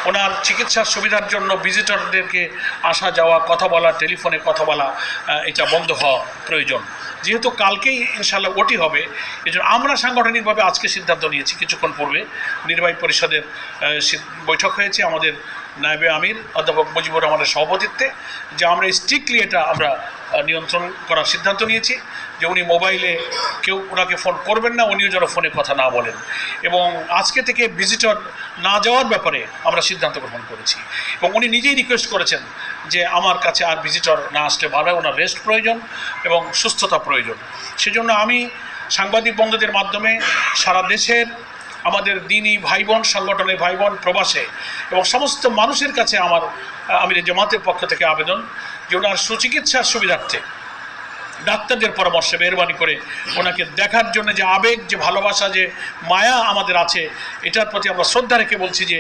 ওনার চিকিৎসার সুবিধার জন্য ভিজিটরদেরকে আসা যাওয়া, কথা বলা, টেলিফোনে কথা বলা, এটা বন্ধ হওয়া প্রয়োজন। যেহেতু কালকেই ইনশাআল্লাহ ওটি হবে, এই জন্য আমরা সাংগঠনিকভাবে আজকে সিদ্ধান্ত নিয়েছি, কিছুক্ষণ পূর্বে নির্বাহী পরিষদের বৈঠক হয়েছে আমাদের নায়েবে আমির অধ্যাপক মুজিবুর রহমানের সভাপতিত্বে, যে আমরা স্ট্রিক্টলি এটা আমরা নিয়ন্ত্রণ করার সিদ্ধান্ত নিয়েছি, যে উনি মোবাইলে কেউ ওনাকে ফোন করবেন না, উনিও যেন ফোনে কথা না বলেন। এবং আজকে থেকে ভিজিটর না যাওয়ার ব্যাপারে আমরা সিদ্ধান্ত গ্রহণ করেছি। এবং উনি নিজেই রিকোয়েস্ট করেছেন যে আমার কাছে আর ভিজিটর না আসলে ভালো হয়, ওনার রেস্ট প্রয়োজন এবং সুস্থতা প্রয়োজন। সেজন্য আমি সাংবাদিক বন্ধুদের মাধ্যমে সারা দেশের আমাদের দিনী ভাই বোন, সংগঠনের ভাই বোন, প্রবাসে এবং সমস্ত মানুষের কাছে আমার আমির জামাতের পক্ষ থেকে আবেদন, যে ওনার সুচিকিৎসার সুবিধার্থে ডাক্তারদের পরামর্শে মেহরবানি করে ওনাকে দেখার জন্য যে আবেগ, যে ভালোবাসা, যে মায়া আমাদের আছে, এটার প্রতি আমরা শ্রদ্ধা রেখে বলছি যে